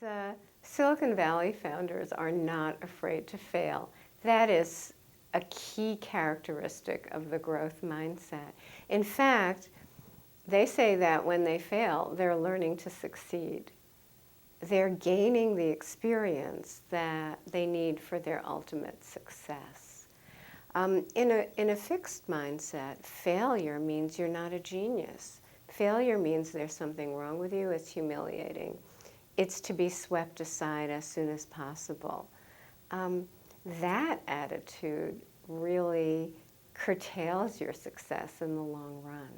The Silicon Valley founders are not afraid to fail. That is a key characteristic of the growth mindset. In fact, they say that when they fail, they're learning to succeed. They're gaining the experience that they need for their ultimate success. In a fixed mindset, failure means you're not a genius. Failure means there's something wrong with you. It's humiliating. It's to be swept aside as soon as possible. That attitude really curtails your success in the long run.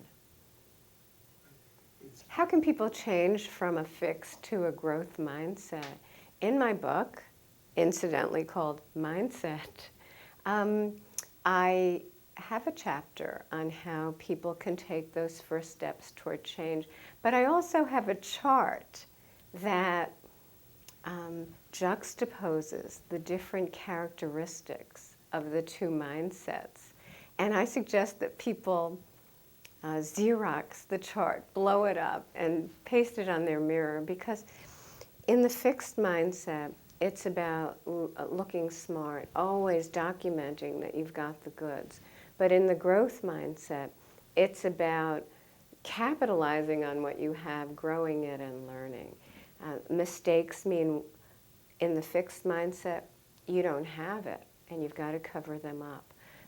How can people change from a fixed to a growth mindset? In my book, incidentally called Mindset, I have a chapter on how people can take those first steps toward change. But I also have a chart that juxtaposes the different characteristics of the two mindsets. And I suggest that people Xerox the chart, blow it up, and paste it on their mirror, because in the fixed mindset, it's about looking smart, always documenting that you've got the goods. But in the growth mindset, it's about capitalizing on what you have, growing it, and learning. Mistakes mean, in the fixed mindset, you don't have it, and you've got to cover them up.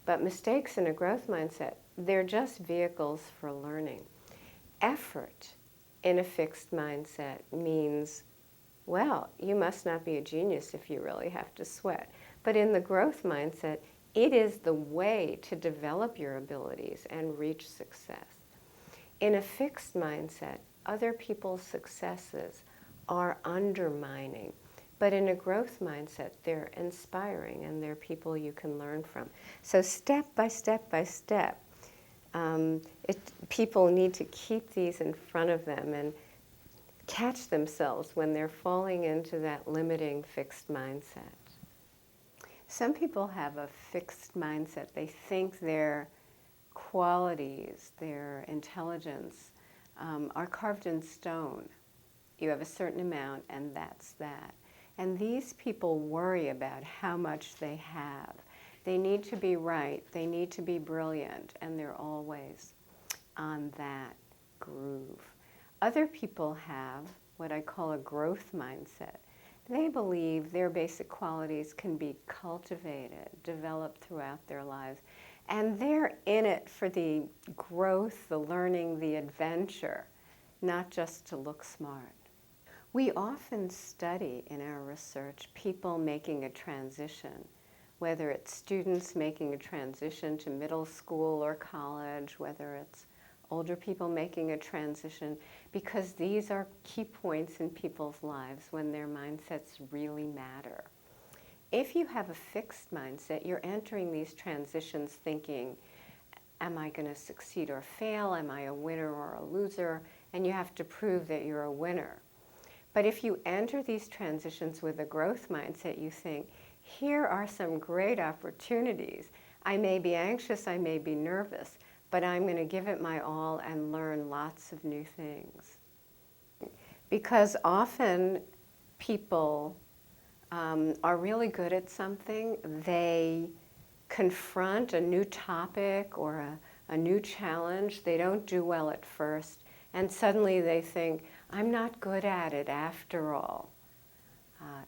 But mistakes in a growth mindset, they're just vehicles for learning. Effort in a fixed mindset means, well, you must not be a genius if you really have to sweat. But in the growth mindset, it is the way to develop your abilities and reach success. In a fixed mindset, other people's successes are undermining. But in a growth mindset, they're inspiring, and they're people you can learn from. So step by step by step, people need to keep these in front of them and catch themselves when they're falling into that limiting fixed mindset. Some people have a fixed mindset. They think their qualities, their intelligence, are carved in stone. You have a certain amount, and that's that. And these people worry about how much they have. They need to be right, they need to be brilliant, and they're always on that groove. Other people have what I call a growth mindset. They believe their basic qualities can be cultivated, developed throughout their lives, and they're in it for the growth, the learning, the adventure, not just to look smart. We often study in our research people making a transition, whether it's students making a transition to middle school or college, whether it's older people making a transition, because these are key points in people's lives when their mindsets really matter. If you have a fixed mindset, you're entering these transitions thinking, am I going to succeed or fail? Am I a winner or a loser? And you have to prove that you're a winner. But if you enter these transitions with a growth mindset, you think, here are some great opportunities. I may be anxious, I may be nervous, but I'm going to give it my all and learn lots of new things. Because often people are really good at something. They confront a new topic or a new challenge. They don't do well at first, and suddenly they think, I'm not good at it after all.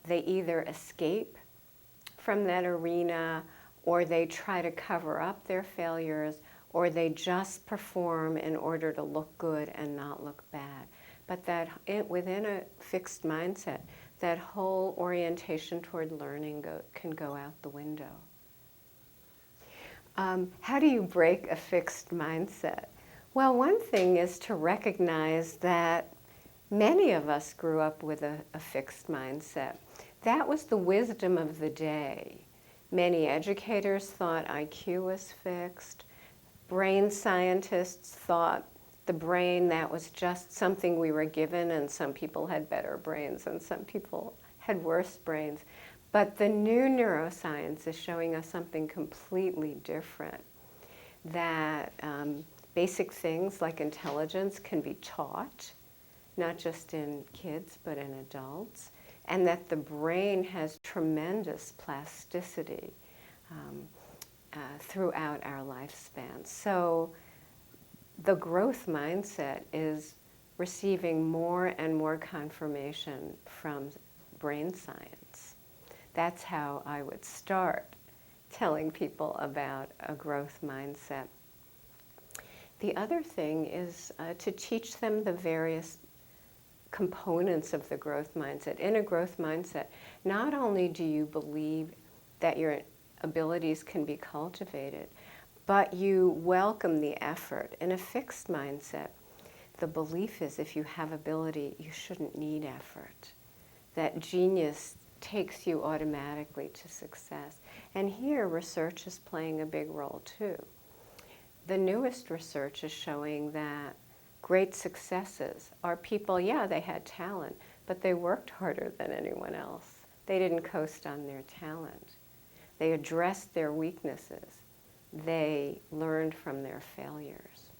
They either escape from that arena, or they try to cover up their failures, or they just perform in order to look good and not look bad. But within a fixed mindset, that whole orientation toward learning can go out the window. How do you break a fixed mindset? Well, one thing is to recognize that many of us grew up with a fixed mindset. That was the wisdom of the day. Many educators thought IQ was fixed. Brain scientists thought the brain, that was just something we were given, and some people had better brains and some people had worse brains. But the new neuroscience is showing us something completely different, that basic things like intelligence can be taught, not just in kids but in adults. and that the brain has tremendous plasticity throughout our lifespan. So the growth mindset is receiving more and more confirmation from brain science. That's how I would start telling people about a growth mindset. The other thing is to teach them the various components of the growth mindset. In a growth mindset, not only do you believe that your abilities can be cultivated, but you welcome the effort. In a fixed mindset, the belief is if you have ability, you shouldn't need effort. That genius takes you automatically to success. And here, research is playing a big role too. The newest research is showing that great successes are people, yeah, they had talent, but they worked harder than anyone else. They didn't coast on their talent. They addressed their weaknesses. They learned from their failures.